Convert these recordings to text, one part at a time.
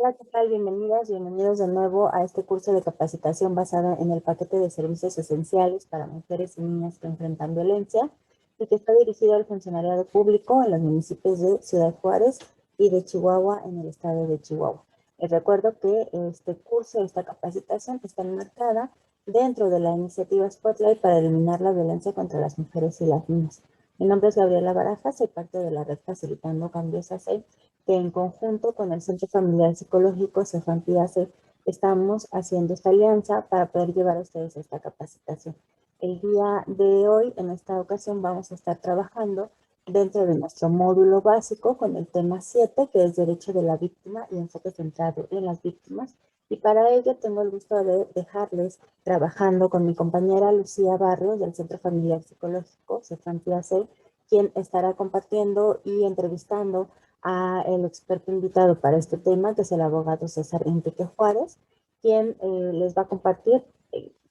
Hola, ¿qué tal? Bienvenidas, bienvenidos de nuevo a este curso de capacitación basado en el paquete de servicios esenciales para mujeres y niñas que enfrentan violencia y que está dirigido al funcionariado público en los municipios de Ciudad Juárez y de Chihuahua en el estado de Chihuahua. Les recuerdo que este curso, esta capacitación está enmarcada dentro de la iniciativa Spotlight para eliminar la violencia contra las mujeres y las niñas. Mi nombre es Gabriela Barajas, soy parte de la red Facilitando Cambios AC, que en conjunto con el Centro Familiar Psicológico CEFAMPI-ACE estamos haciendo esta alianza para poder llevar a ustedes esta capacitación. El día de hoy, en esta ocasión, vamos a estar trabajando dentro de nuestro módulo básico con el tema 7, que es Derecho de la Víctima y enfoque centrado en las víctimas. Y para ello tengo el gusto de dejarles trabajando con mi compañera Lucía Barrios del Centro Familiar Psicológico CEFAMPI-ACE, quien estará compartiendo y entrevistando a el experto invitado para este tema, que es el abogado César Enrique Juárez, quien les va a compartir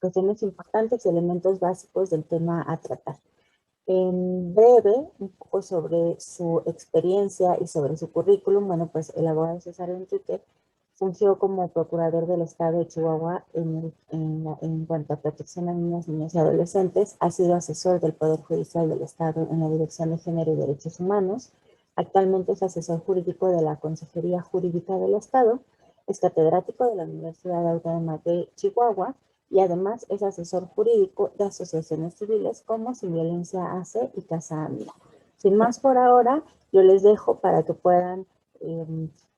cuestiones importantes y elementos básicos del tema a tratar. En breve, un poco sobre su experiencia y sobre su currículum. Bueno, pues el abogado César Enrique fungió como procurador del Estado de Chihuahua en cuanto a protección a niñas, niños y adolescentes. Ha sido asesor del Poder Judicial del Estado en la Dirección de Género y Derechos Humanos. Actualmente es asesor jurídico de la Consejería Jurídica del Estado. Es catedrático de la Universidad Autónoma de Chihuahua y además es asesor jurídico de asociaciones civiles como Sin Violencia AC y Casa Amiga. Sin más por ahora, yo les dejo para que puedan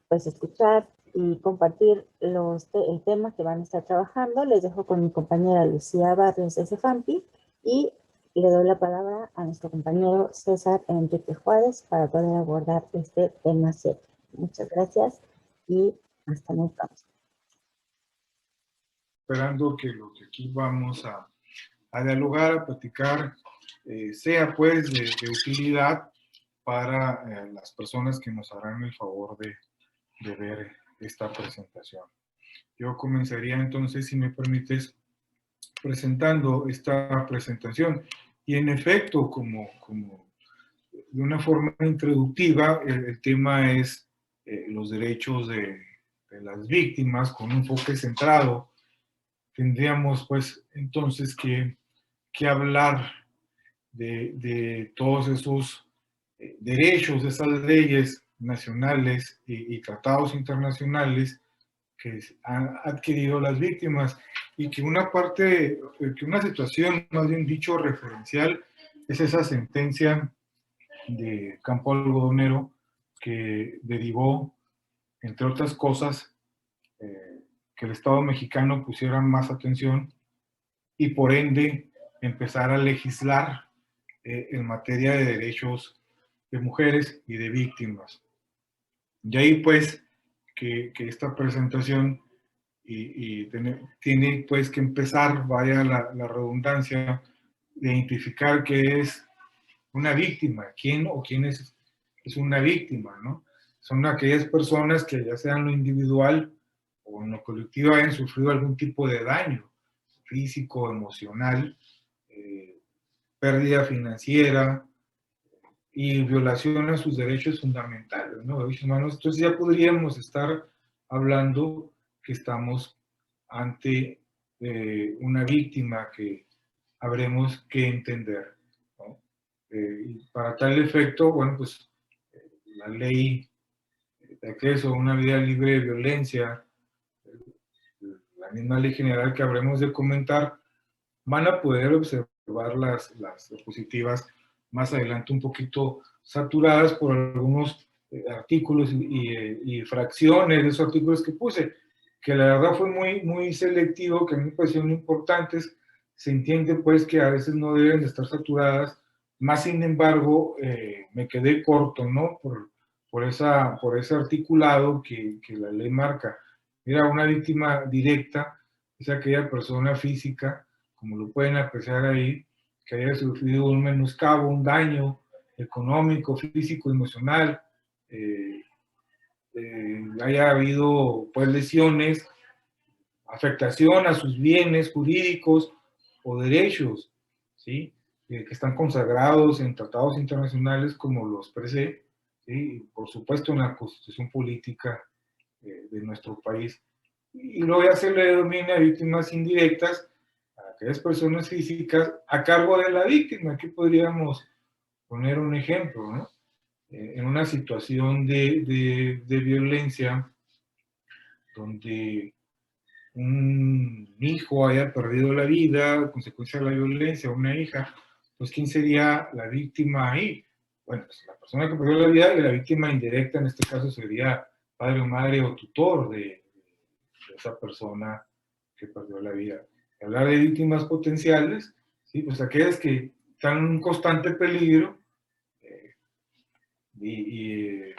pues escuchar y compartir el tema que van a estar trabajando. Les dejo con mi compañera Lucía Barrios de CEFAMPI y le doy la palabra a nuestro compañero César Enrique Juárez para poder abordar este tema 7. Muchas gracias y hasta muy pronto. Esperando que lo que aquí vamos a dialogar, a platicar, sea pues de utilidad para las personas que nos harán el favor de ver esta presentación. Yo comenzaría entonces, si me permites, presentando esta presentación. Y en efecto, como de una forma introductiva, el tema es los derechos de las víctimas con un enfoque centrado. Tendríamos pues entonces que hablar de todos esos derechos, de esas leyes nacionales y tratados internacionales que han adquirido las víctimas, y que una parte, que una situación, más bien dicho, referencial, es esa sentencia de Campo Algodonero que derivó, entre otras cosas, que el Estado mexicano pusiera más atención y por ende empezar a legislar en materia de derechos de mujeres y de víctimas. Y ahí pues que esta presentación tiene pues que empezar, vaya la redundancia, de identificar qué es una víctima, quién o quién es una víctima, ¿no? Son aquellas personas que ya sea en lo individual o en lo colectivo hayan sufrido algún tipo de daño físico, emocional, pérdida financiera y violación a sus derechos fundamentales, ¿no? Derechos humanos. Entonces ya podríamos estar hablando que estamos ante una víctima que habremos que entender, ¿no? Y para tal efecto, bueno, pues la ley de acceso a una vida libre de violencia, la misma ley general que habremos de comentar, van a poder observar las diapositivas más adelante un poquito saturadas por algunos artículos y fracciones de esos artículos que puse, que la verdad fue muy selectivo, que a mí me parecieron importantes. Se entiende pues que a veces no deben de estar saturadas, más sin embargo me quedé corto, ¿no? Por ese articulado que la ley marca. Era una víctima directa, es aquella persona física, como lo pueden apreciar ahí, que haya sufrido un menoscabo, un daño económico, físico, emocional, haya habido pues lesiones, afectación a sus bienes jurídicos o derechos, ¿sí? Que están consagrados en tratados internacionales como los expresé, ¿sí? Por supuesto en la Constitución Política de nuestro país. Y luego ya se le denomina víctimas indirectas a aquellas personas físicas a cargo de la víctima. Aquí podríamos poner un ejemplo, ¿no? En una situación de violencia donde un hijo haya perdido la vida a consecuencia de la violencia, una hija, pues ¿quién sería la víctima ahí? Bueno, pues la persona que perdió la vida, y la víctima indirecta en este caso sería padre o madre o tutor de esa persona que perdió la vida. Hablar de víctimas potenciales, ¿sí? Pues aquellas que están en un constante peligro y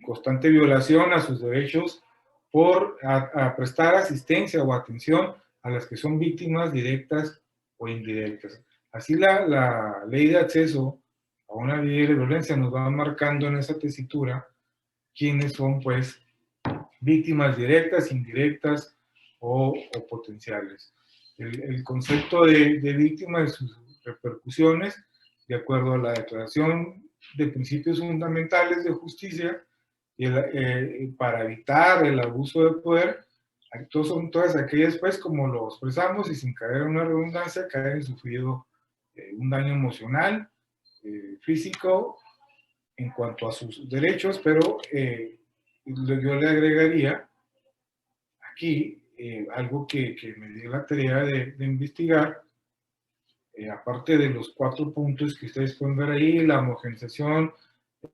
constante violación a sus derechos por a prestar asistencia o atención a las que son víctimas directas o indirectas. Así la ley de acceso a una ley de violencia nos va marcando en esa tesitura quiénes son, pues, víctimas directas, indirectas o potenciales. El concepto de víctima y sus repercusiones, de acuerdo a la Declaración de Principios Fundamentales de Justicia, y para evitar el abuso de poder, son todas aquellas, pues, como lo expresamos y sin caer en una redundancia, que hayan sufrido un daño emocional, físico, en cuanto a sus derechos, pero yo le agregaría aquí algo que me dio la tarea de investigar, aparte de los 4 puntos que ustedes pueden ver ahí, la homogeneización,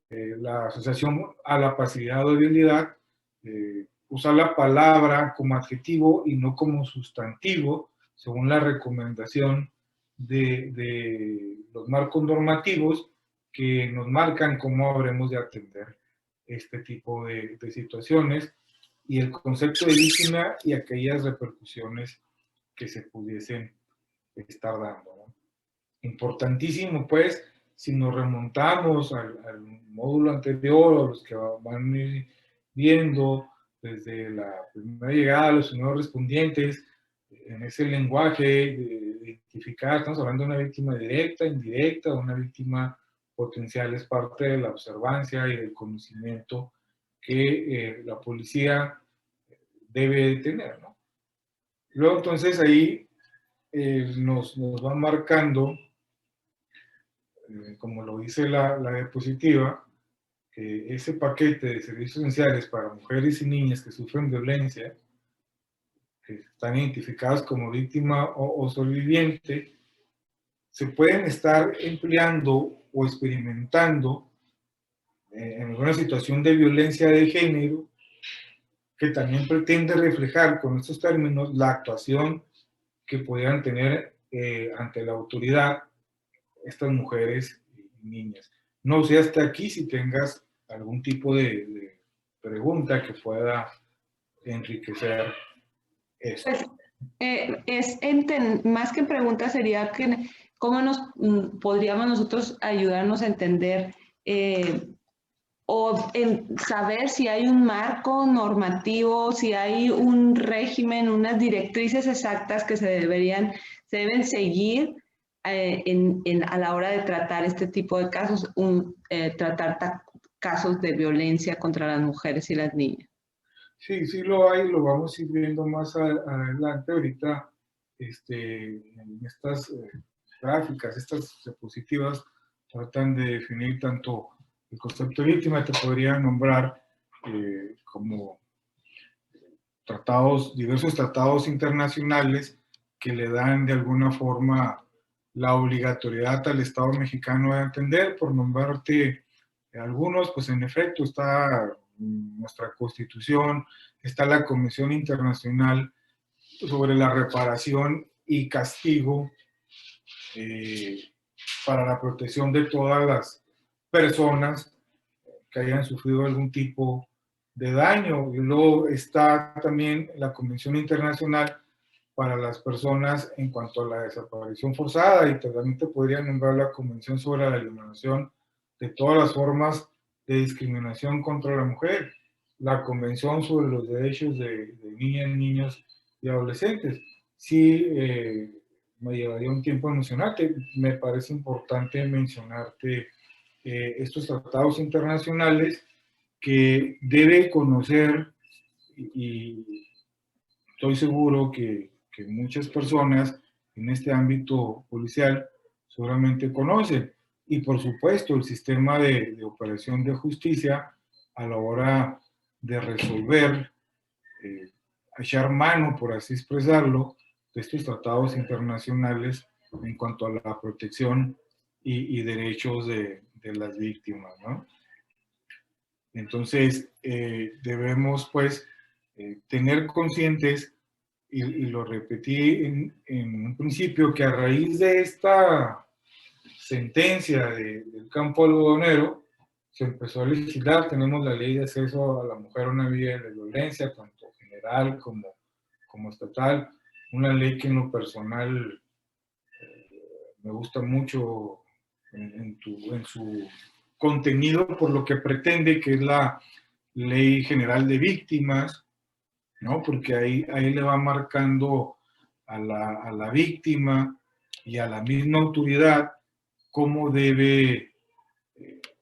la asociación a la pasividad o debilidad, usar la palabra como adjetivo y no como sustantivo, según la recomendación de los marcos normativos que nos marcan cómo habremos de atender este tipo de situaciones, y el concepto de víctima y aquellas repercusiones que se pudiesen estar dando, ¿no? Importantísimo, pues, si nos remontamos al módulo anterior, o los que van a ir viendo desde la primera llegada a los primeros respondientes, en ese lenguaje de identificar, estamos hablando de una víctima directa, indirecta, una víctima potencial, es parte de la observancia y del conocimiento que la policía debe tener, ¿no? Luego, entonces, ahí nos van marcando, como lo dice la diapositiva, que ese paquete de servicios esenciales para mujeres y niñas que sufren violencia, que están identificadas como víctima o sobreviviente, se pueden estar empleando o experimentando en alguna situación de violencia de género, que también pretende reflejar con estos términos la actuación que pudieran tener ante la autoridad estas mujeres y niñas. No sé hasta aquí si tengas algún tipo de pregunta que pueda enriquecer esto. Pues, más que pregunta sería que cómo podríamos nosotros ayudarnos a entender o en saber si hay un marco normativo, si hay un régimen, unas directrices exactas que se deben seguir a la hora de tratar este tipo de casos, tratar casos de violencia contra las mujeres y las niñas. Sí, sí lo hay, lo vamos a ir viendo más adelante. Ahorita, en estas gráficas, estas diapositivas, tratan de definir tanto el concepto de víctima, te podría nombrar como diversos tratados internacionales que le dan de alguna forma la obligatoriedad al Estado mexicano de atender. Por nombrarte algunos, pues en efecto está nuestra Constitución, está la Convención Internacional sobre la Reparación y Castigo para la protección de todas las personas que hayan sufrido algún tipo de daño. Y luego está también la Convención Internacional para las personas en cuanto a la desaparición forzada, y también te podría nombrar la Convención sobre la eliminación de todas las formas de discriminación contra la mujer, la Convención sobre los derechos de niñas, niños y adolescentes. Sí, me llevaría un tiempo en mencionarte. Me parece importante mencionarte estos tratados internacionales que debe conocer y estoy seguro que muchas personas en este ámbito policial seguramente conocen. Y por supuesto el sistema de operación de justicia a la hora de resolver, echar mano, por así expresarlo, de estos tratados internacionales en cuanto a la protección y derechos de las víctimas, ¿no? Entonces, debemos pues tener conscientes, y lo repetí en un principio, que a raíz de esta sentencia del campo algodonero, se empezó a legislar. Tenemos la ley de acceso a la mujer a una vida de violencia, tanto general como estatal, una ley que en lo personal me gusta mucho en su contenido, por lo que pretende, que es la Ley General de Víctimas, ¿no? Porque ahí le va marcando a la víctima y a la misma autoridad cómo debe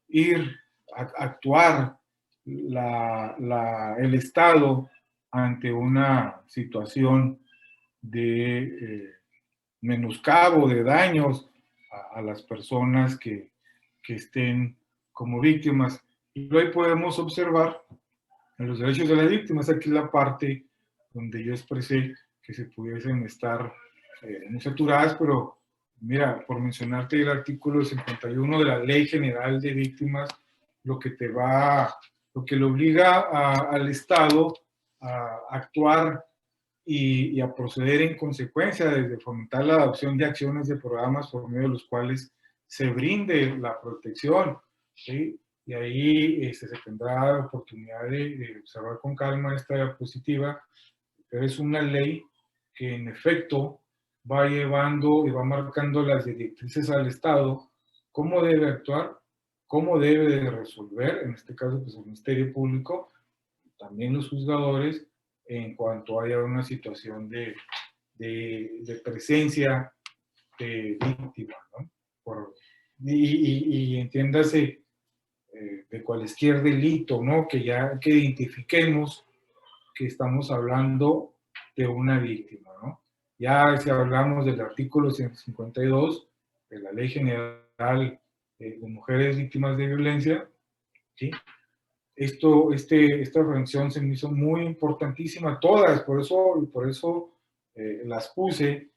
ir a actuar el Estado ante una situación de menoscabo, de daños a las personas que estén como víctimas. Y hoy podemos observar en los derechos de las víctimas, aquí la parte donde yo expresé que se pudiesen estar muy saturadas, pero mira, por mencionarte el artículo 51 de la Ley General de Víctimas, lo que le obliga al Estado a actuar y a proceder en consecuencia, desde fomentar la adopción de acciones de programas por medio de los cuales se brinde la protección, ¿sí? Y ahí se tendrá oportunidad de observar con calma esta diapositiva, pero es una ley que en efecto va llevando y va marcando las directrices al Estado, cómo debe actuar, cómo debe de resolver, en este caso pues el Ministerio Público, también los juzgadores, en cuanto haya una situación de presencia de víctima, ¿no? Y entiéndase, de cualquier delito, ¿no? Que identifiquemos que estamos hablando de una víctima, ¿no? Ya si hablamos del artículo 152 de la Ley General de Mujeres Víctimas de Violencia, ¿sí? Esta reflexión se me hizo muy importantísima, todas, por eso las puse,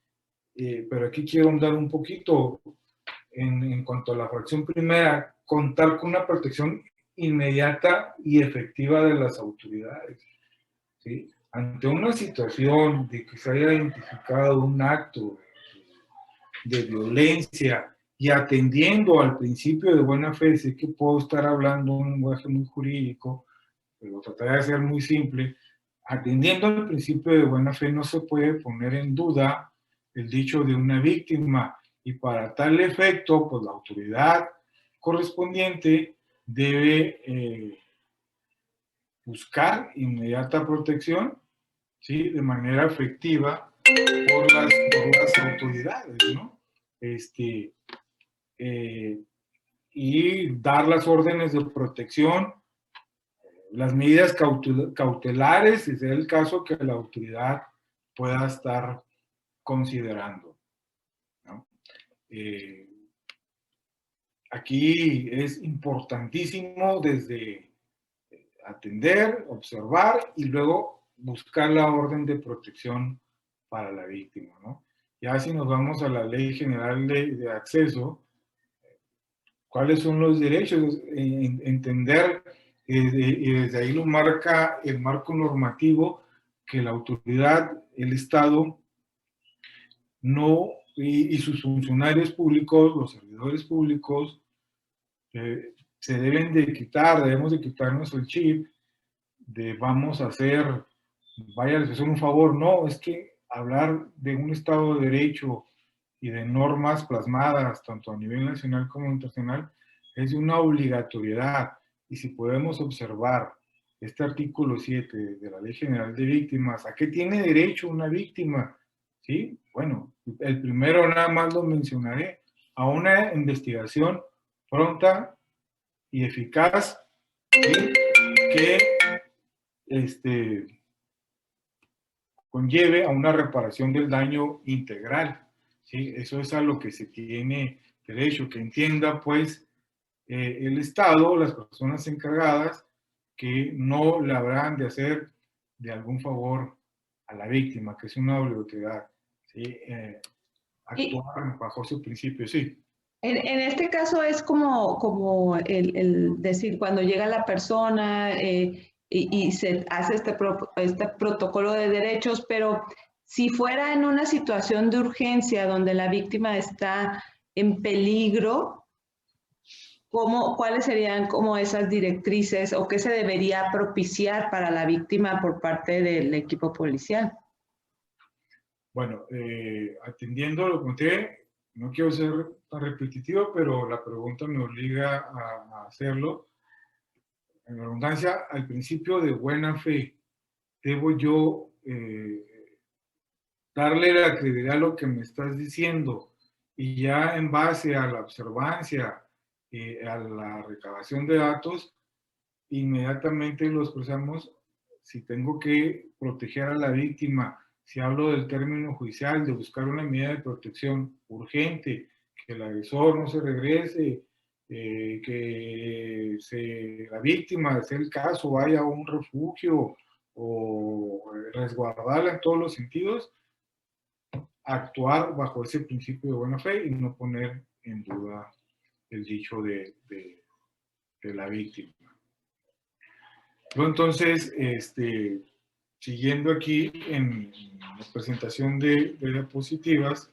pero aquí quiero andar un poquito en cuanto a la fracción primera, contar con una protección inmediata y efectiva de las autoridades, ¿sí? Ante una situación de que se haya identificado un acto de violencia y atendiendo al principio de buena fe, sé que puedo estar hablando un lenguaje muy jurídico, pero trataré de ser muy simple. Atendiendo al principio de buena fe, no se puede poner en duda el dicho de una víctima, y para tal efecto, pues la autoridad correspondiente debe buscar inmediata protección, ¿sí? De manera efectiva por las autoridades, ¿no? Y dar las órdenes de protección, las medidas cautelares, si es el caso que la autoridad pueda estar considerando, ¿no? Aquí es importantísimo desde atender, observar y luego buscar la orden de protección para la víctima, ¿no? Ya si nos vamos a la Ley General de Acceso, ¿cuáles son los derechos? Entender, y desde ahí lo marca el marco normativo, que la autoridad, el Estado, no, y sus funcionarios públicos, los servidores debemos de quitarnos el chip de vamos a hacer, vaya, les hacer un favor. No, es que hablar de un Estado de Derecho y de normas plasmadas, tanto a nivel nacional como internacional, es de una obligatoriedad. Y si podemos observar este artículo 7 de la Ley General de Víctimas, ¿a qué tiene derecho una víctima? ¿Sí? Bueno, el primero nada más lo mencionaré, a una investigación pronta y eficaz, ¿sí? Que conlleve a una reparación del daño integral, ¿sí? Eso es a lo que se tiene derecho, que entienda pues el Estado, las personas encargadas, que no le habrán de hacer de algún favor a la víctima, que es una obligatoriedad, ¿sí? Actuar bajo ese principio, sí. En este caso es como el decir, cuando llega la persona y se hace este protocolo de derechos, pero si fuera en una situación de urgencia donde la víctima está en peligro, ¿cuáles serían como esas directrices o qué se debería propiciar para la víctima por parte del equipo policial? Bueno, atendiendo lo que conté, no quiero ser tan repetitivo, pero la pregunta me obliga a hacerlo. En redundancia, al principio de buena fe, debo yo darle la credibilidad a lo que me estás diciendo, y ya en base a la observancia, a la recabación de datos, inmediatamente lo expresamos. Si tengo que proteger a la víctima, si hablo del término judicial, de buscar una medida de protección urgente, que el agresor no se regrese, que la víctima, sea el caso, vaya a un refugio o resguardarla en todos los sentidos, actuar bajo ese principio de buena fe y no poner en duda el dicho de la víctima. Entonces, siguiendo aquí en la presentación de diapositivas,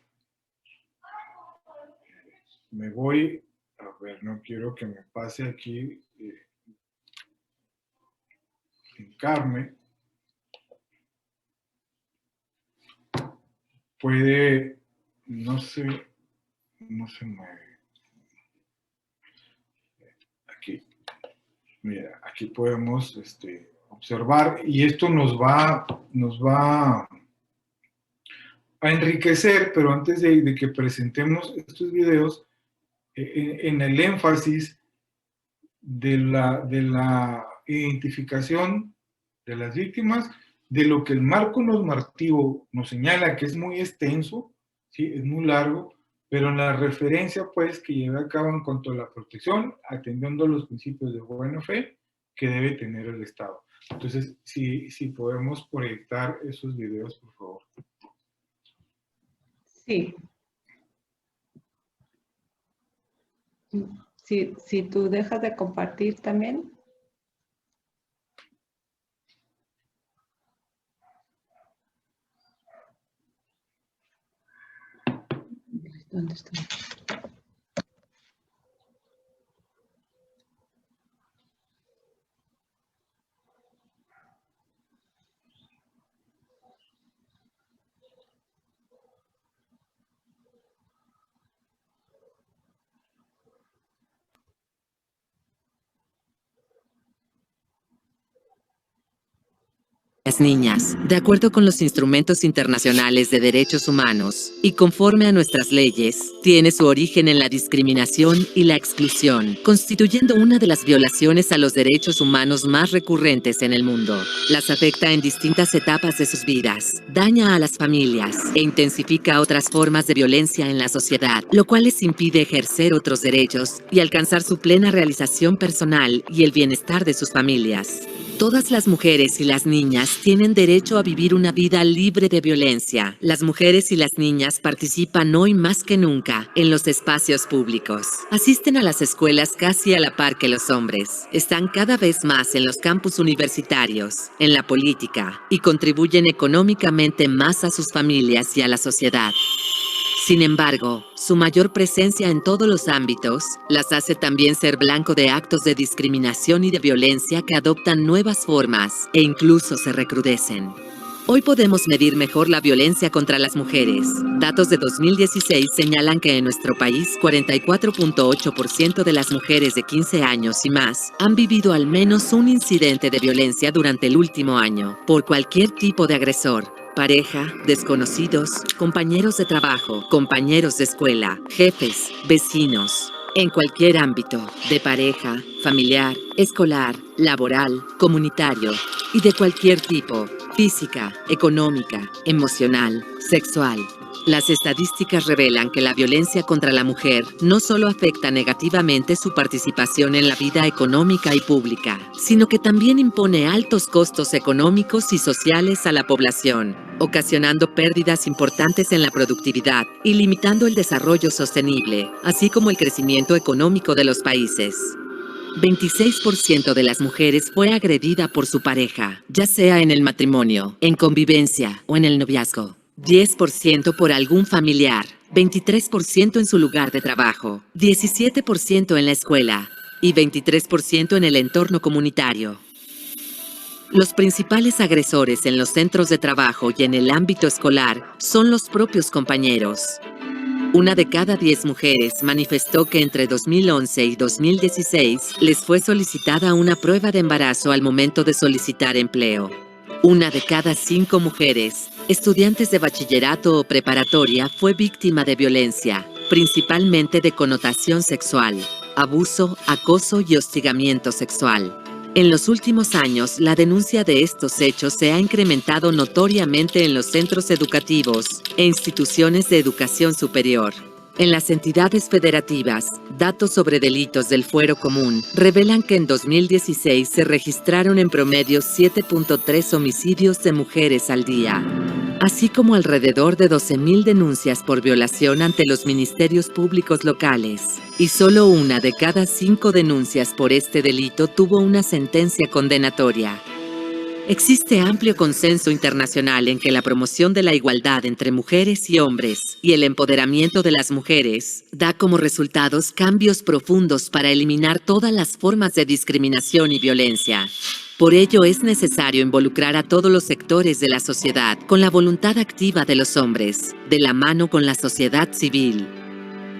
me voy, a ver, no quiero que me pase aquí en Carmen. Puede, no se mueve. Aquí, mira, aquí podemos observar, y esto nos va a enriquecer, pero antes de que presentemos estos videos, en el énfasis de la identificación de las víctimas, de lo que el marco normativo nos señala, que es muy extenso, ¿sí? Es muy largo, pero en la referencia pues que lleva a cabo en cuanto a la protección, atendiendo a los principios de buena fe que debe tener el Estado. Entonces, si podemos proyectar esos videos, por favor. Sí. Si tú dejas de compartir también. ¿Dónde está? Las niñas, de acuerdo con los instrumentos internacionales de derechos humanos y conforme a nuestras leyes, tiene su origen en la discriminación y la exclusión, constituyendo una de las violaciones a los derechos humanos más recurrentes en el mundo. Las afecta en distintas etapas de sus vidas, daña a las familias e intensifica otras formas de violencia en la sociedad, lo cual les impide ejercer otros derechos y alcanzar su plena realización personal y el bienestar de sus familias. Todas las mujeres y las niñas tienen derecho a vivir una vida libre de violencia. Las mujeres y las niñas participan hoy más que nunca en los espacios públicos. Asisten a las escuelas casi a la par que los hombres. Están cada vez más en los campus universitarios, en la política y contribuyen económicamente más a sus familias y a la sociedad. Sin embargo, su mayor presencia en todos los ámbitos las hace también ser blanco de actos de discriminación y de violencia que adoptan nuevas formas e incluso se recrudecen. Hoy podemos medir mejor la violencia contra las mujeres. Datos de 2016 señalan que en nuestro país 44.8% de las mujeres de 15 años y más han vivido al menos un incidente de violencia durante el último año, por cualquier tipo de agresor. Pareja, desconocidos, compañeros de trabajo, compañeros de escuela, jefes, vecinos. En cualquier ámbito, de pareja, familiar, escolar, laboral, comunitario y de cualquier tipo, física, económica, emocional, sexual. Las estadísticas revelan que la violencia contra la mujer no solo afecta negativamente su participación en la vida económica y pública, sino que también impone altos costos económicos y sociales a la población, ocasionando pérdidas importantes en la productividad y limitando el desarrollo sostenible, así como el crecimiento económico de los países. 26% de las mujeres fue agredida por su pareja, ya sea en el matrimonio, en convivencia o en el noviazgo. 10% por algún familiar, 23% en su lugar de trabajo, 17% en la escuela y 23% en el entorno comunitario. Los principales agresores en los centros de trabajo y en el ámbito escolar son los propios compañeros. 1 de cada 10 mujeres manifestó que entre 2011 y 2016 les fue solicitada una prueba de embarazo al momento de solicitar empleo. 1 de cada 5 mujeres, estudiantes de bachillerato o preparatoria, fue víctima de violencia, principalmente de connotación sexual, abuso, acoso y hostigamiento sexual. En los últimos años, la denuncia de estos hechos se ha incrementado notoriamente en los centros educativos e instituciones de educación superior. En las entidades federativas, datos sobre delitos del fuero común revelan que en 2016 se registraron en promedio 7.3 homicidios de mujeres al día, así como alrededor de 12,000 denuncias por violación ante los ministerios públicos locales. Y solo 1 de cada 5 denuncias por este delito tuvo una sentencia condenatoria. Existe amplio consenso internacional en que la promoción de la igualdad entre mujeres y hombres y el empoderamiento de las mujeres da como resultados cambios profundos para eliminar todas las formas de discriminación y violencia. Por ello es necesario involucrar a todos los sectores de la sociedad con la voluntad activa de los hombres, de la mano con la sociedad civil,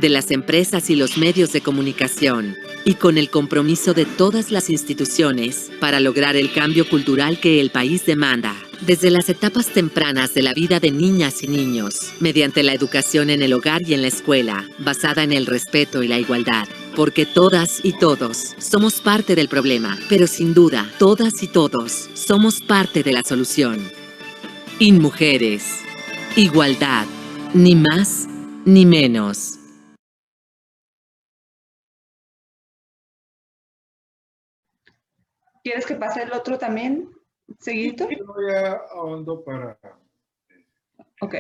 de las empresas y los medios de comunicación, y con el compromiso de todas las instituciones para lograr el cambio cultural que el país demanda, desde las etapas tempranas de la vida de niñas y niños, mediante la educación en el hogar y en la escuela, basada en el respeto y la igualdad. Porque todas y todos somos parte del problema, pero sin duda, todas y todos somos parte de la solución. InMujeres. Igualdad. Ni más ni menos. ¿Quieres que pase el otro también, seguidito? Yo ya ahondo para... Ok.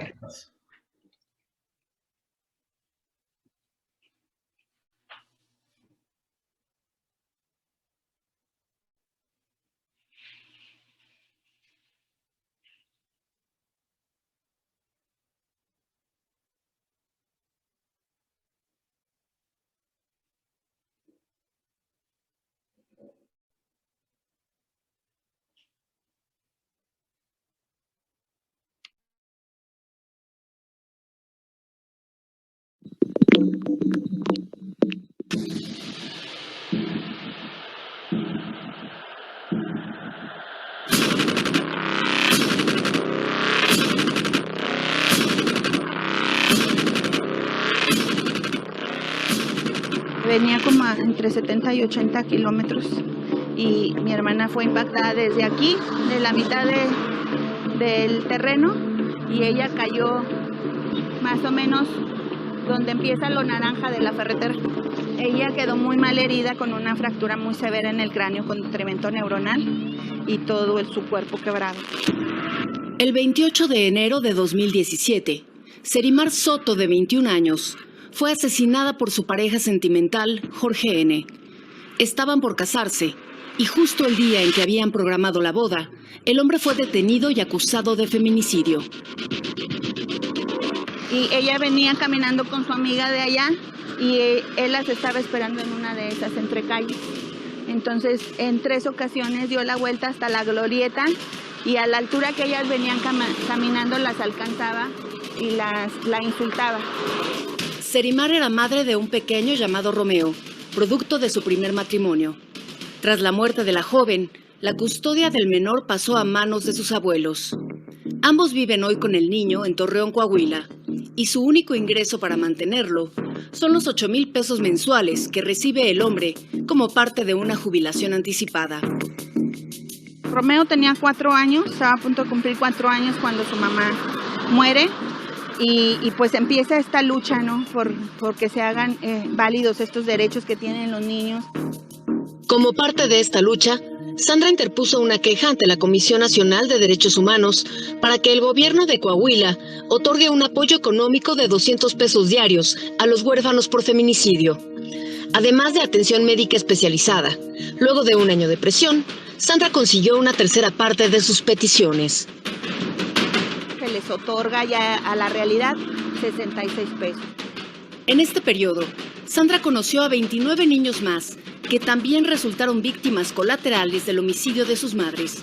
Venía como entre 70 y 80 kilómetros y mi hermana fue impactada desde aquí, de la mitad del terreno, y ella cayó más o menos donde empieza lo naranja de la ferretera. Ella quedó muy mal herida con una fractura muy severa en el cráneo con detrimento neuronal y todo su cuerpo quebrado. El 28 de enero de 2017, Serimar Soto, de 21 años, fue asesinada por su pareja sentimental, Jorge N. Estaban por casarse y justo el día en que habían programado la boda, el hombre fue detenido y acusado de feminicidio. Y ella venía caminando con su amiga de allá y él las estaba esperando en una de esas entrecalles. Entonces, en 3 ocasiones dio la vuelta hasta la glorieta y a la altura que ellas venían caminando las alcanzaba y la insultaba. Serimar era madre de un pequeño llamado Romeo, producto de su primer matrimonio. Tras la muerte de la joven, la custodia del menor pasó a manos de sus abuelos. Ambos viven hoy con el niño en Torreón, Coahuila, y su único ingreso para mantenerlo son los 8,000 pesos mensuales que recibe el hombre como parte de una jubilación anticipada. Romeo tenía 4 años, estaba a punto de cumplir 4 años cuando su mamá muere y pues empieza esta lucha, ¿no? Por que se hagan válidos estos derechos que tienen los niños. Como parte de esta lucha, Sandra interpuso una queja ante la Comisión Nacional de Derechos Humanos para que el gobierno de Coahuila otorgue un apoyo económico de 200 pesos diarios a los huérfanos por feminicidio, además de atención médica especializada. Luego de un año de presión, Sandra consiguió una tercera parte de sus peticiones. Se les otorga ya a la realidad 66 pesos. En este periodo, Sandra conoció a 29 niños más que también resultaron víctimas colaterales del homicidio de sus madres.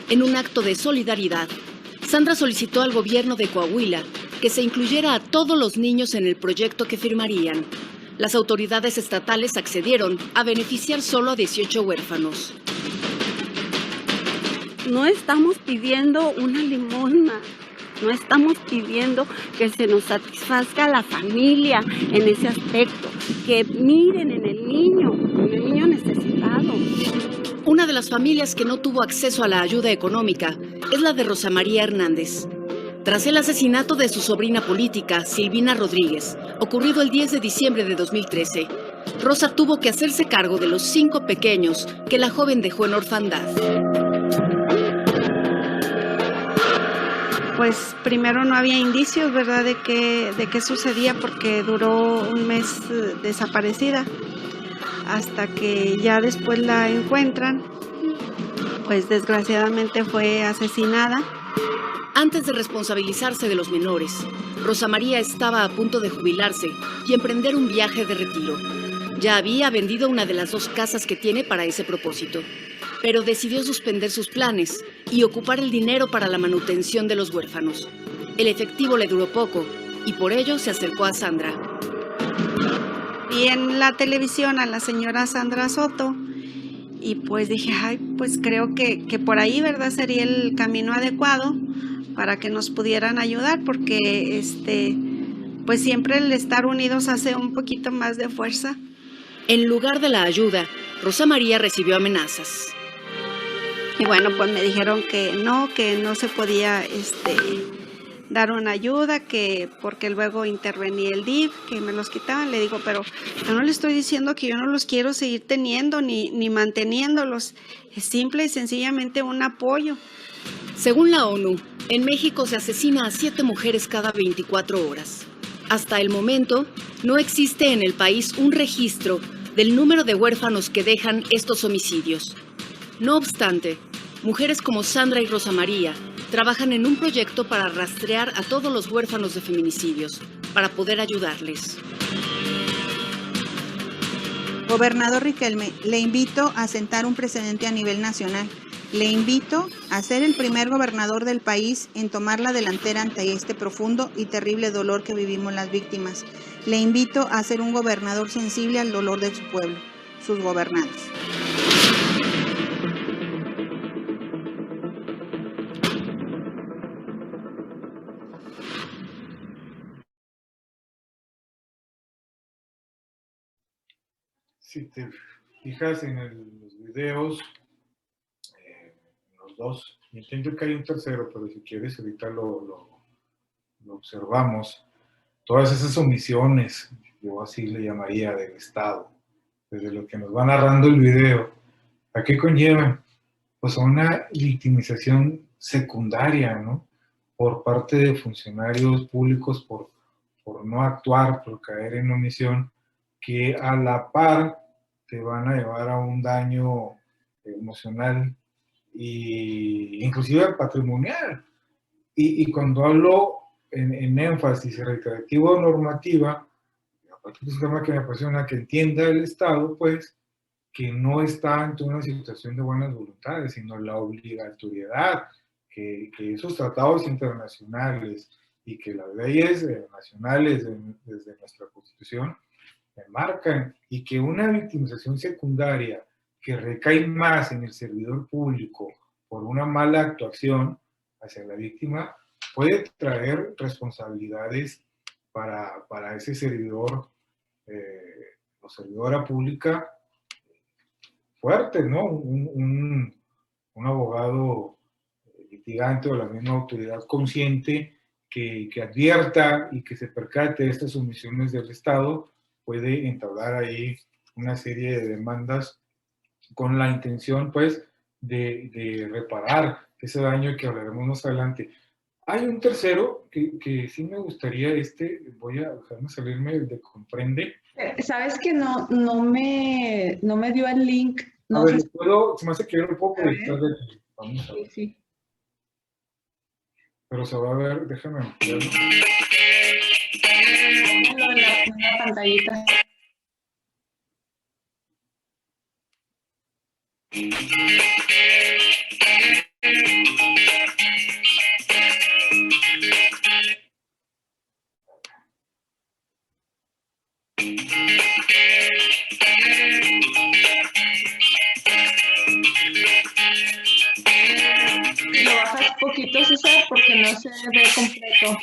En un acto de solidaridad, Sandra solicitó al gobierno de Coahuila que se incluyera a todos los niños en el proyecto que firmarían. Las autoridades estatales accedieron a beneficiar solo a 18 huérfanos. No estamos pidiendo una limosna, no estamos pidiendo que se nos satisfazca la familia en ese aspecto, que miren en el niño necesitado. Una de las familias que no tuvo acceso a la ayuda económica es la de Rosa María Hernández. Tras el asesinato de su sobrina política, Silvina Rodríguez, ocurrido el 10 de diciembre de 2013, Rosa tuvo que hacerse cargo de los 5 pequeños que la joven dejó en orfandad. Pues primero no había indicios, ¿verdad?, de qué sucedía, porque duró un mes desaparecida, hasta que ya después la encuentran, pues desgraciadamente fue asesinada. Antes de responsabilizarse de los menores, Rosa María estaba a punto de jubilarse y emprender un viaje de retiro. Ya había vendido una de las 2 casas que tiene para ese propósito, pero decidió suspender sus planes y ocupar el dinero para la manutención de los huérfanos. El efectivo le duró poco y por ello se acercó a Sandra. Vi en la televisión a la señora Sandra Soto y pues dije, ay, pues creo que por ahí, ¿verdad?, sería el camino adecuado para que nos pudieran ayudar, porque pues siempre el estar unidos hace un poquito más de fuerza. En lugar de la ayuda, Rosa María recibió amenazas. Y bueno, pues me dijeron que no se podía dar una ayuda, que porque luego intervenía el DIF, que me los quitaban. Le digo, pero yo no le estoy diciendo que yo no los quiero seguir teniendo ni manteniéndolos. Es simple y sencillamente un apoyo. Según la ONU, en México se asesina a 7 mujeres cada 24 horas. Hasta el momento, no existe en el país un registro del número de huérfanos que dejan estos homicidios. No obstante, mujeres como Sandra y Rosa María trabajan en un proyecto para rastrear a todos los huérfanos de feminicidios, para poder ayudarles. Gobernador Riquelme, le invito a sentar un precedente a nivel nacional. Le invito a ser el primer gobernador del país en tomar la delantera ante este profundo y terrible dolor que vivimos las víctimas. Le invito a ser un gobernador sensible al dolor de su pueblo, sus gobernados. Si te fijas en los videos, los 2, entiendo que hay un tercero, pero si quieres ahorita lo observamos. Todas esas omisiones, yo así le llamaría, del Estado, desde lo que nos va narrando el video, ¿a qué conllevan? Pues a una victimización secundaria, ¿no?, por parte de funcionarios públicos por no actuar, por caer en omisión, que a la par te van a llevar a un daño emocional e inclusive patrimonial. Y cuando hablo en énfasis reiterativo normativa, aparte de un tema que me apasiona, que entienda el Estado, pues, que no está ante una situación de buenas voluntades, sino la obligatoriedad que esos tratados internacionales y que las leyes nacionales desde nuestra Constitución marcan, y que una victimización secundaria que recae más en el servidor público por una mala actuación hacia la víctima puede traer responsabilidades para ese servidor o servidora pública fuerte, ¿no? un abogado litigante o la misma autoridad consciente que advierta y que se percate de estas omisiones del Estado, puede entablar ahí una serie de demandas con la intención, pues, de reparar ese daño que hablaremos más adelante. Hay un tercero que sí me gustaría, voy a dejarme salirme de comprende. Sabes que no me dio el link. No a ver, sé. se me hace que un poco de estar de aquí. Vamos a ver. Sí. Pero se va a ver, déjame ampliarlo. Pónganlo en la pantallita. Lo bajas poquito, César, porque no se ve completo.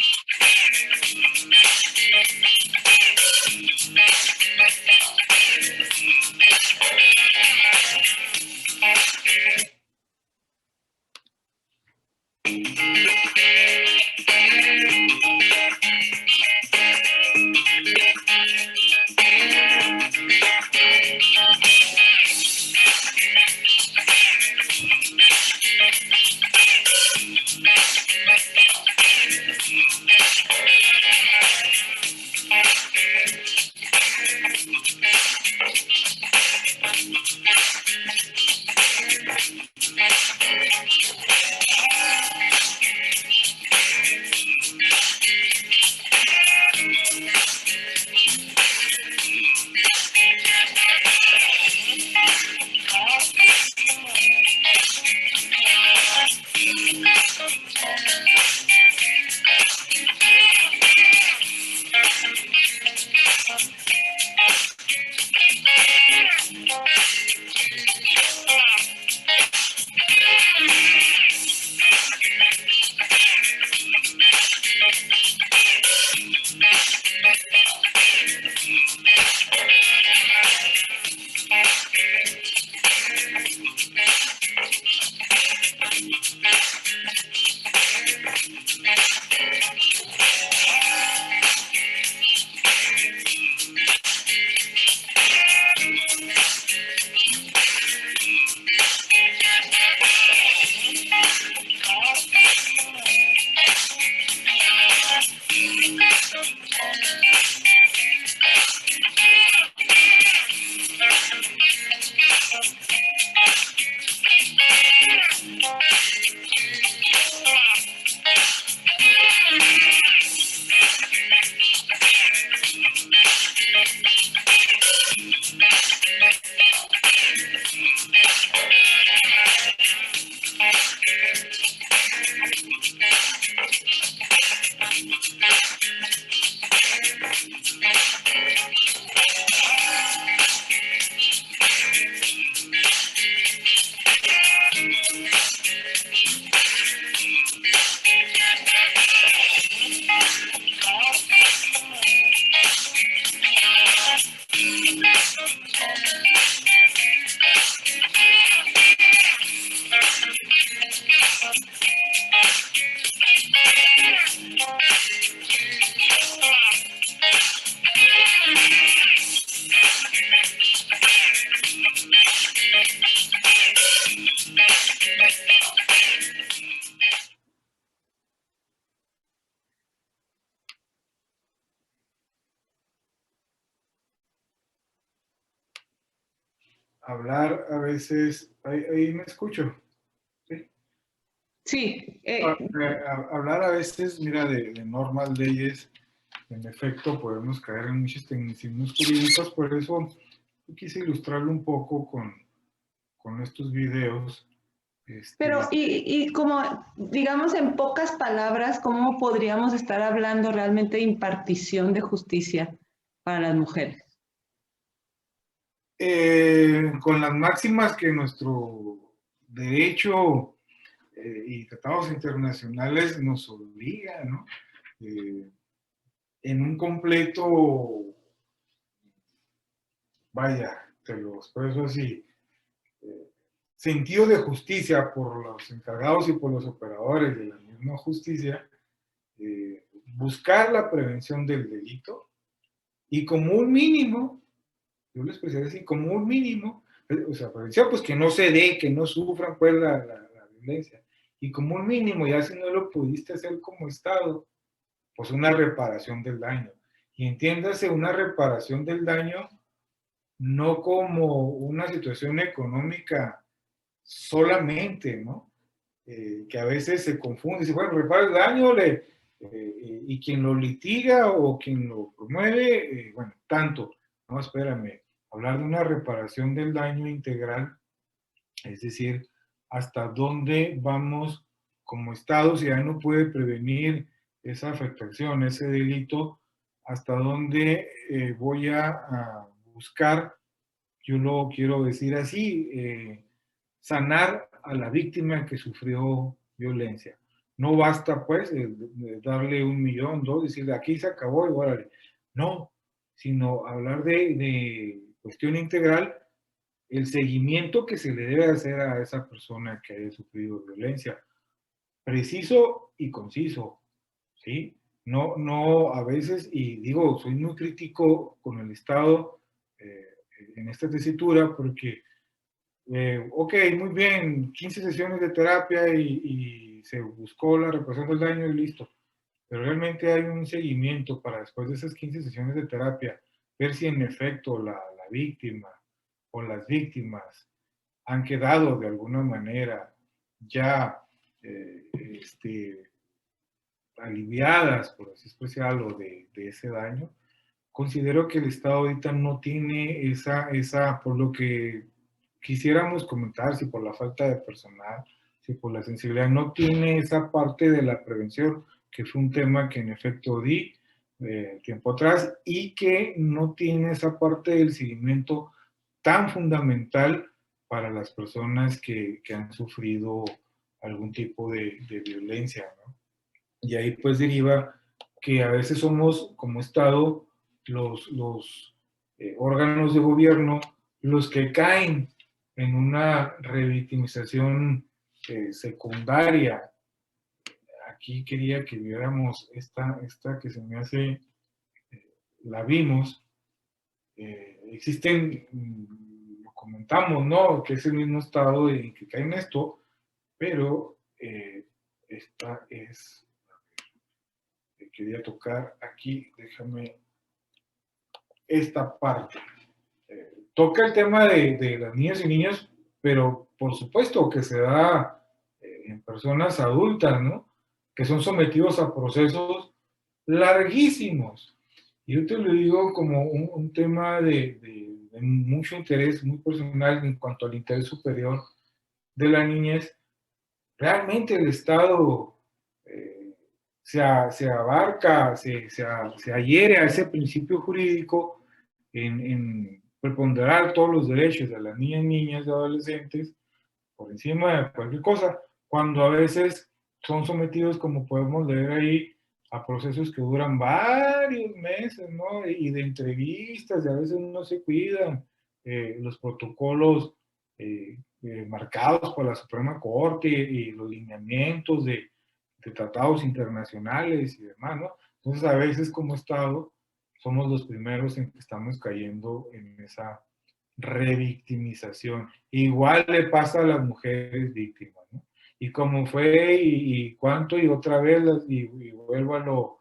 Hablar a veces, ahí me escucho. Sí. Hablar a veces, mira, de normas, leyes, en efecto podemos caer en muchos tecnicismos jurídicos, por eso quise ilustrarlo un poco con estos videos. Pero, y como, digamos en pocas palabras, ¿cómo podríamos estar hablando realmente de impartición de justicia para las mujeres? Con las máximas que nuestro derecho y tratados internacionales nos obligan, ¿no? En un completo, vaya, te lo expreso así, sentido de justicia por los encargados y por los operadores de la misma justicia, buscar la prevención del delito y como un mínimo, yo les expresaré así, como un mínimo, o sea, prevención, pues que no se dé, que no sufran pues la violencia, y como un mínimo, ya si no lo pudiste hacer como Estado, pues una reparación del daño. Y entiéndase una reparación del daño no como una situación económica solamente, ¿no? Que a veces se confunde, dice, bueno, repara el daño, y quien lo litiga o quien lo promueve, bueno, tanto, no, espérame, hablar de una reparación del daño integral, es decir, hasta dónde vamos como Estado, si ya no puede prevenir esa afectación, ese delito, hasta dónde voy a buscar, yo lo quiero decir así, sanar a la víctima que sufrió violencia. No basta, pues, de darle 1 millón, 2, decirle aquí se acabó y órale. No, sino hablar de cuestión integral, el seguimiento que se le debe hacer a esa persona que haya sufrido violencia. Preciso y conciso, ¿sí? No a veces, y digo, soy muy crítico con el Estado en esta tesitura porque ok, muy bien, 15 sesiones de terapia y se buscó la reparación del daño y listo. Pero realmente hay un seguimiento para después de esas 15 sesiones de terapia, ver si en efecto la víctima o las víctimas han quedado de alguna manera ya aliviadas, por así expresarlo, de ese daño. Considero que el Estado ahorita no tiene esa, por lo que quisiéramos comentar, si por la falta de personal, si por la sensibilidad, no tiene esa parte de la prevención, que fue un tema que en efecto di tiempo atrás, y que no tiene esa parte del seguimiento tan fundamental para las personas que han sufrido algún tipo de violencia, ¿no? Y ahí pues deriva que a veces somos como Estado los órganos de gobierno los que caen en una revictimización secundaria. Aquí quería que viéramos esta que se me hace, la vimos, existen, lo comentamos, ¿no? Que es el mismo Estado en que cae en esto, pero esta es, quería tocar aquí, déjame, esta parte. Toca el tema de las niñas y niños, pero por supuesto que se da en personas adultas, ¿no? Que son sometidos a procesos larguísimos. Y yo te lo digo como un tema de mucho interés, muy personal en cuanto al interés superior de la niñez. Realmente el Estado se abarca, se adhiere a ese principio jurídico en preponderar todos los derechos de las niñas, niñas y adolescentes por encima de cualquier cosa, cuando a veces son sometidos, como podemos leer ahí, a procesos que duran varios meses, ¿no? Y de entrevistas, y a veces no se cuidan los protocolos marcados por la Suprema Corte y los lineamientos de tratados internacionales y demás, ¿no? Entonces, a veces como Estado somos los primeros en que estamos cayendo en esa revictimización. Igual le pasa a las mujeres víctimas, ¿no? Y como fue, y cuánto, y otra vez, y vuélvalo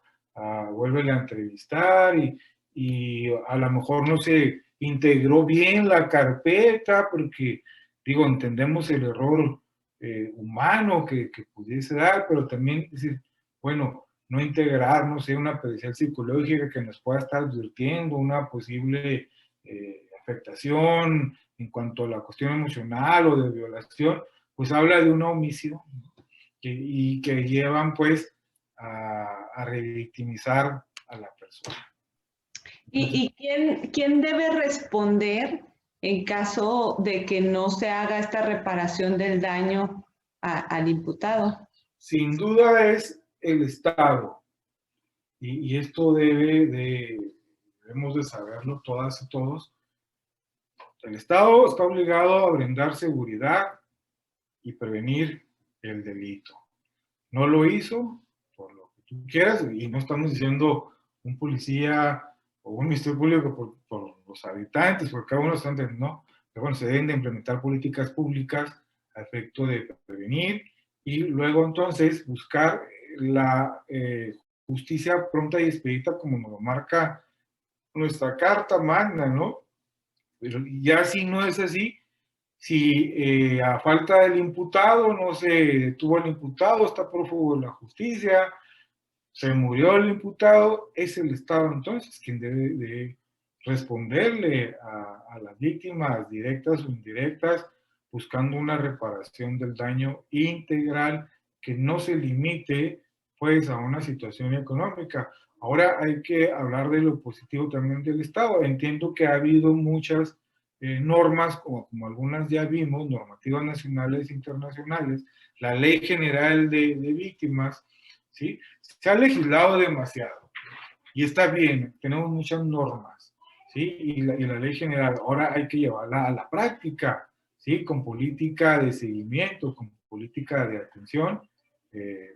vuélvele a entrevistar, y a lo mejor no se integró bien la carpeta, porque, digo, entendemos el error humano que pudiese dar, pero también decir, bueno, no integrar, no sé, una pericial psicológica que nos pueda estar advirtiendo una posible afectación en cuanto a la cuestión emocional o de violación, pues habla de una omisión, ¿no? Y que llevan pues a revictimizar a la persona. ¿Y quién debe responder en caso de que no se haga esta reparación del daño al imputado? Sin duda es el Estado, y esto debemos de saberlo todas y todos. El Estado está obligado a brindar seguridad y prevenir el delito. No lo hizo, por lo que tú quieras, y no estamos diciendo un policía o un ministerio público por los habitantes, porque cada uno está entendiendo, ¿no? Pero bueno, se deben de implementar políticas públicas a efecto de prevenir y luego entonces buscar la justicia pronta y expedita como nos lo marca nuestra Carta Magna, ¿no? Pero ya si no es así, si a falta del imputado no se detuvo el imputado, está prófugo de la justicia, se murió el imputado, es el Estado entonces quien debe de responderle a las víctimas directas o indirectas, buscando una reparación del daño integral que no se limite pues a una situación económica. Ahora hay que hablar de lo positivo también del Estado. Entiendo que ha habido muchas normas, como algunas ya vimos, normativas nacionales e internacionales, la Ley General de Víctimas, ¿sí? Se ha legislado demasiado y está bien, tenemos muchas normas, ¿sí? Y la Ley General ahora hay que llevarla a la práctica, ¿sí? Con política de seguimiento, con política de atención.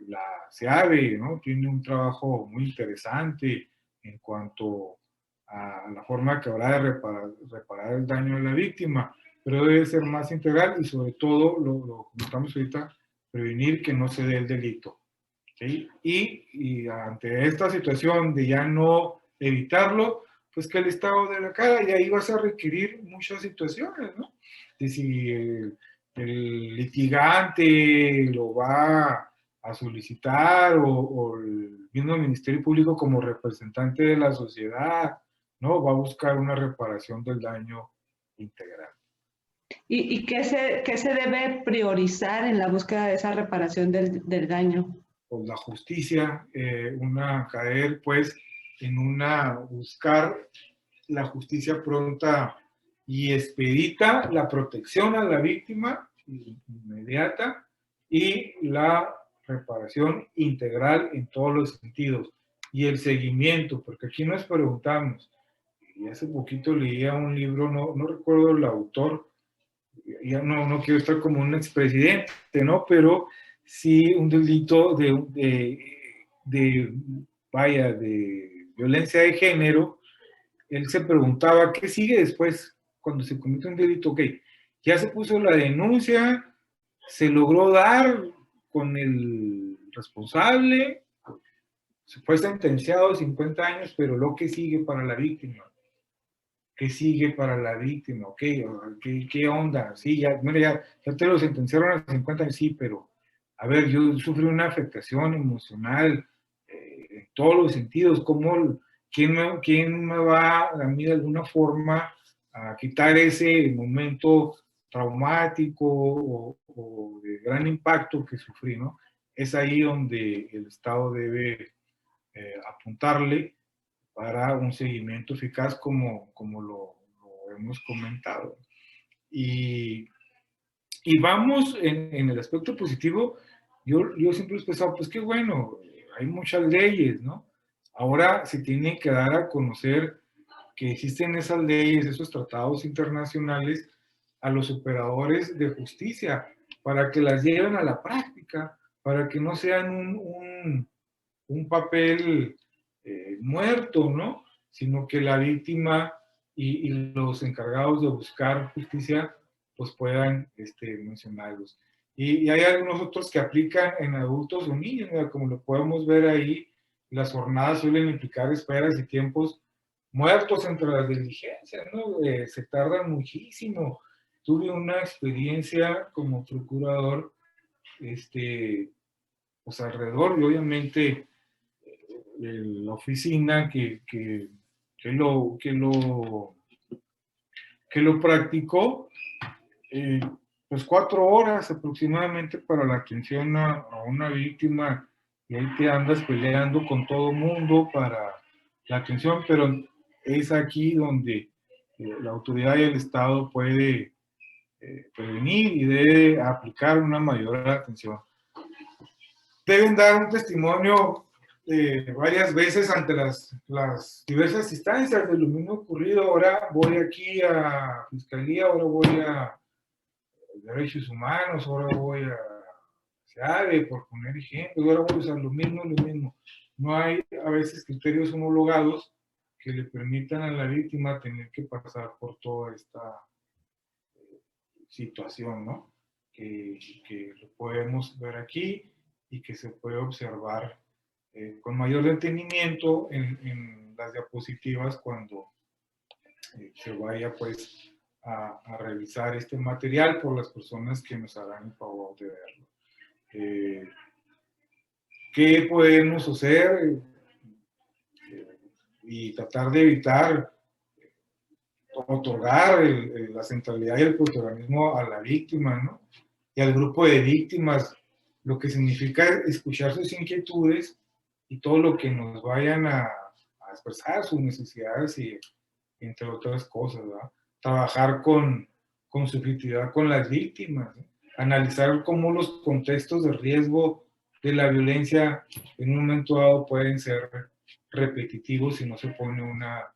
La SEAVE, ¿no? Tiene un trabajo muy interesante en cuanto a la forma que habrá de reparar el daño de la víctima, pero debe ser más integral y sobre todo, lo que estamos ahorita, prevenir que no se dé el delito. ¿Sí? Y ante esta situación de ya no evitarlo, pues que el Estado dé la cara y ahí vas a requerir muchas situaciones, ¿no? De si el litigante lo va a solicitar o el mismo Ministerio Público como representante de la sociedad, ¿no? Va a buscar una reparación del daño integral. ¿Y qué se debe priorizar en la búsqueda de esa reparación del daño? Pues la justicia, caer pues en buscar la justicia pronta y expedita, la protección a la víctima inmediata y la reparación integral en todos los sentidos y el seguimiento, porque aquí nos preguntamos, y hace poquito leía un libro, no recuerdo el autor, ya no quiero estar como un expresidente, ¿no? Pero sí un delito de violencia de género. Él se preguntaba, ¿qué sigue después cuando se comete un delito? Ok, ya se puso la denuncia, se logró dar con el responsable, se fue sentenciado a 50 años, pero lo que sigue para la víctima. ¿Qué sigue para la víctima? ¿Qué onda? Sí, ya te lo sentenciaron a 50 años, sí, pero a ver, yo sufrí una afectación emocional en todos los sentidos. ¿Quién me va a mí de alguna forma a quitar ese momento traumático o de gran impacto que sufrí, ¿no? Es ahí donde el Estado debe apuntarle para un seguimiento eficaz como lo hemos comentado. Y vamos en el aspecto positivo, yo siempre he pensado, pues qué bueno, hay muchas leyes, ¿no? Ahora se tiene que dar a conocer que existen esas leyes, esos tratados internacionales a los operadores de justicia, para que las lleven a la práctica, para que no sean un papel muerto, ¿no? Sino que la víctima y los encargados de buscar justicia pues puedan mencionarlos. Y hay algunos otros que aplican en adultos o niños, ¿no? Como lo podemos ver ahí, las jornadas suelen implicar esperas y tiempos muertos entre las diligencias, ¿no? Se tardan muchísimo. Tuve una experiencia como procurador, pues alrededor, y obviamente la oficina que lo practicó, pues 4 horas aproximadamente para la atención a una víctima, y ahí te andas peleando con todo mundo para la atención, pero es aquí donde la autoridad y el Estado puede prevenir y debe aplicar una mayor atención. Deben dar un testimonio varias veces ante las diversas instancias de lo mismo ocurrido. Ahora voy aquí a Fiscalía, ahora voy a derechos humanos, ahora voy a SEADE, por poner ejemplos, ahora voy a usar lo mismo. No hay a veces criterios homologados que le permitan a la víctima tener que pasar por toda esta situación, ¿no? Que lo podemos ver aquí y que se puede observar con mayor detenimiento en las diapositivas cuando se vaya pues a revisar este material por las personas que nos harán el favor de verlo. ¿Qué podemos hacer? Y tratar de evitar otorgar la centralidad y el protagonismo a la víctima, ¿no? Y al grupo de víctimas, lo que significa escuchar sus inquietudes y todo lo que nos vayan a expresar, sus necesidades y entre otras cosas, ¿verdad? Trabajar con subjetividad con las víctimas, ¿no? Analizar cómo los contextos de riesgo de la violencia en un momento dado pueden ser repetitivos si no se pone una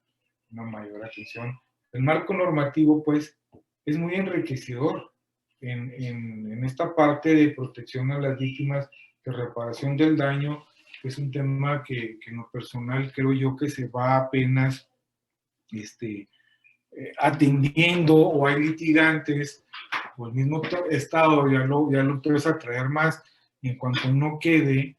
mayor atención. El marco normativo, pues, es muy enriquecedor en esta parte de protección a las víctimas, de reparación del daño. Es un tema que en lo personal creo yo que se va apenas atendiendo, o hay litigantes, o el mismo Estado ya lo empieza a traer más, y en cuanto no quede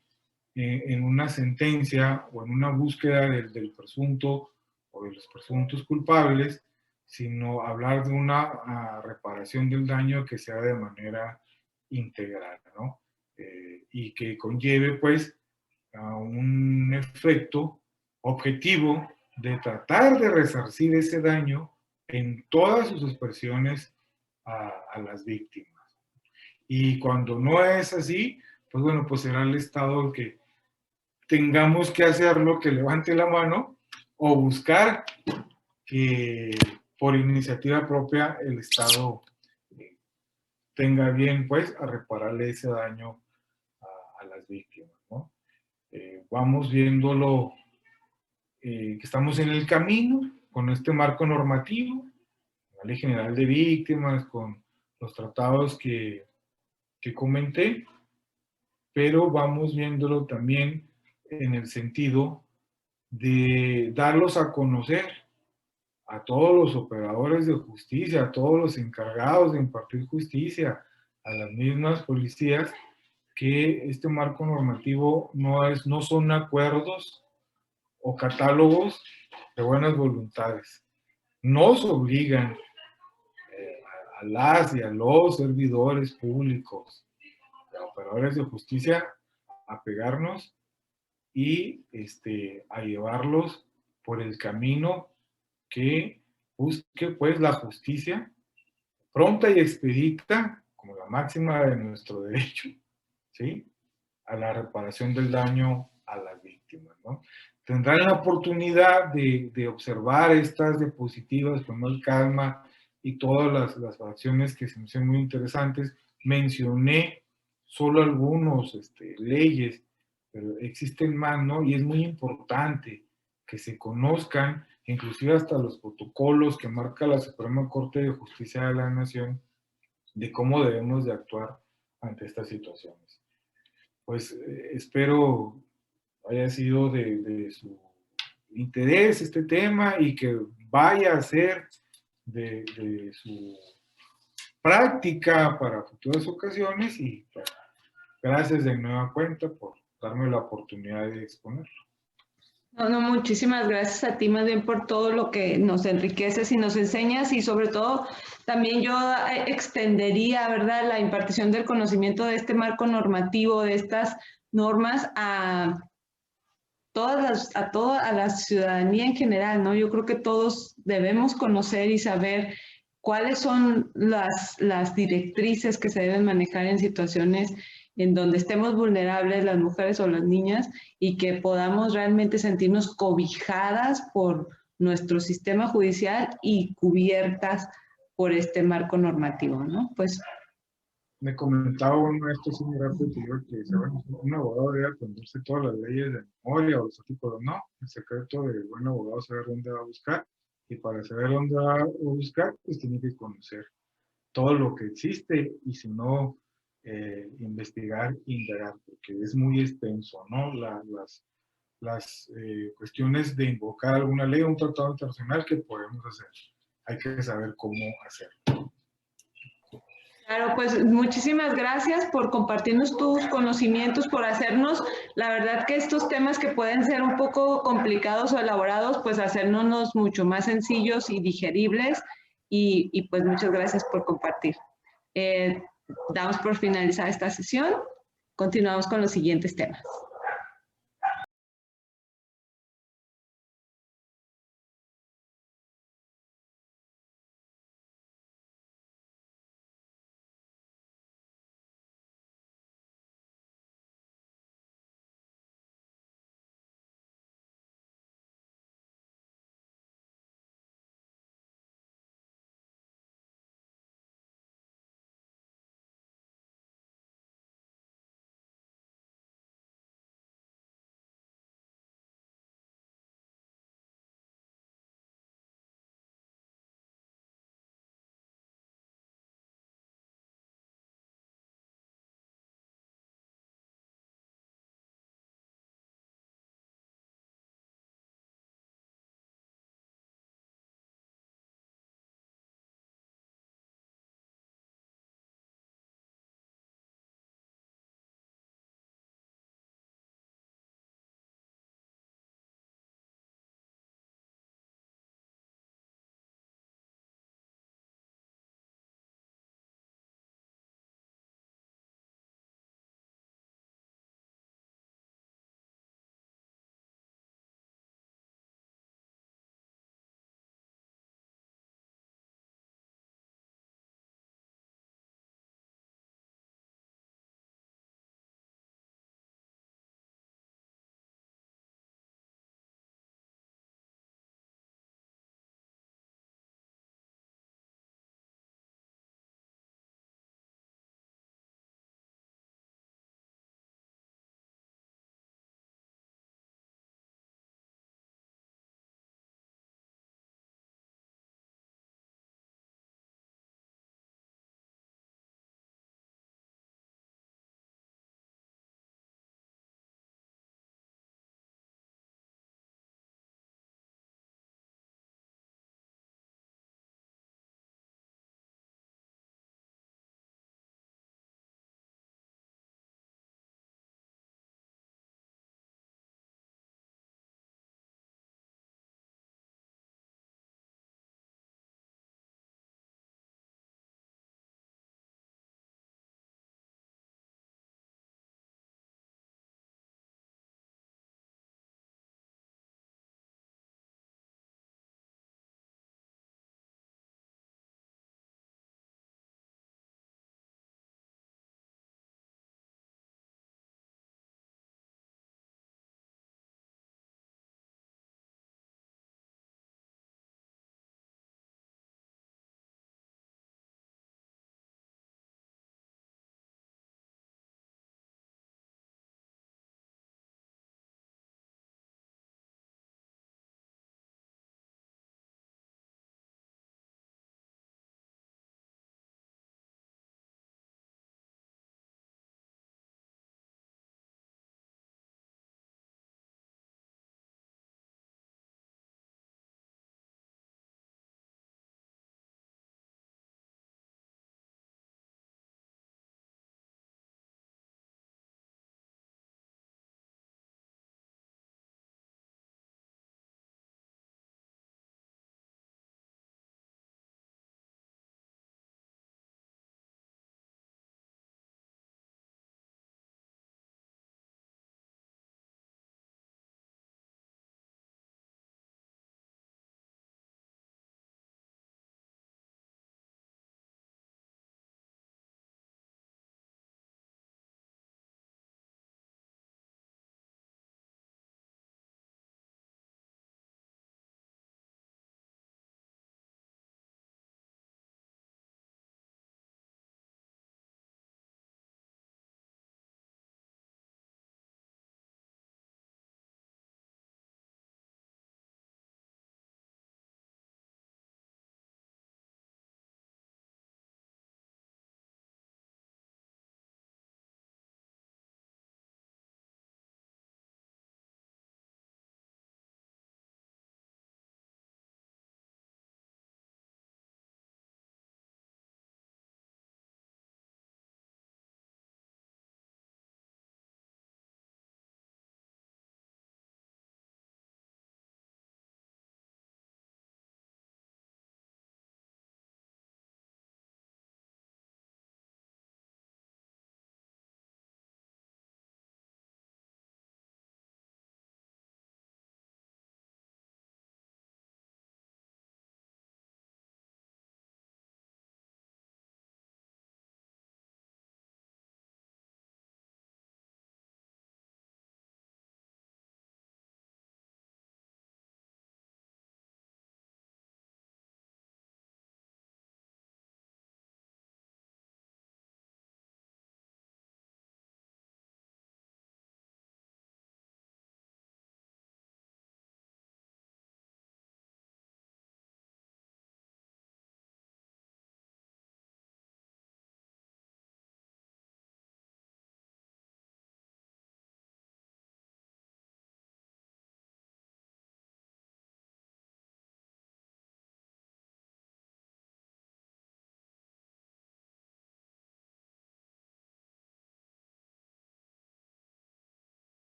en una sentencia o en una búsqueda del presunto o de los presuntos culpables, sino hablar de una reparación del daño que sea de manera integral, ¿no? Y que conlleve pues a un efecto objetivo de tratar de resarcir ese daño en todas sus expresiones a las víctimas. Y cuando no es así, pues bueno, pues será el Estado el que tengamos que hacerlo, que levante la mano, o buscar que por iniciativa propia el Estado tenga bien pues a repararle ese daño a las víctimas, ¿no? Vamos viéndolo, que estamos en el camino con este marco normativo, la Ley General de Víctimas, con los tratados que comenté, pero vamos viéndolo también en el sentido de darlos a conocer a todos los operadores de justicia, a todos los encargados de impartir justicia, a las mismas policías, que este marco normativo no son acuerdos o catálogos de buenas voluntades. Nos obligan a las y a los servidores públicos, a operadores de justicia, a pegarnos y a llevarlos por el camino que busque pues la justicia pronta y expedita, como la máxima de nuestro derecho, ¿sí?, a la reparación del daño a las víctimas, ¿no? Tendrán la oportunidad de observar estas diapositivas con más calma y todas las acciones que se me hacen muy interesantes. Mencioné solo algunos leyes, pero existen más, ¿no? Y es muy importante que se conozcan, inclusive hasta los protocolos que marca la Suprema Corte de Justicia de la Nación, de cómo debemos de actuar ante estas situaciones. Pues espero haya sido de su interés este tema y que vaya a ser de su práctica para futuras ocasiones, y pues, gracias de nueva cuenta por darme la oportunidad de exponerlo. No, muchísimas gracias a ti más bien por todo lo que nos enriqueces y nos enseñas, y sobre todo también yo extendería, ¿verdad?, la impartición del conocimiento de este marco normativo, de estas normas a la ciudadanía en general, ¿no? Yo creo que todos debemos conocer y saber cuáles son las directrices que se deben manejar en situaciones en donde estemos vulnerables las mujeres o las niñas, y que podamos realmente sentirnos cobijadas por nuestro sistema judicial y cubiertas por este marco normativo, ¿no? Pues me comentaba un maestro muy rápido que dice, bueno, un abogado debe aprenderse todas las leyes de memoria o los artículos. No, el secreto del buen abogado es saber dónde va a buscar, y para saber dónde va a buscar, pues tiene que conocer todo lo que existe y si no, investigar, indagar, porque es muy extenso, ¿no? Las cuestiones de invocar alguna ley o un tratado internacional que podemos hacer. Hay que saber cómo hacerlo. Claro, pues muchísimas gracias por compartirnos tus conocimientos, por hacernos, la verdad que estos temas que pueden ser un poco complicados o elaborados, pues hacernos mucho más sencillos y digeribles y pues muchas gracias por compartir. Damos por finalizar esta sesión, continuamos con los siguientes temas.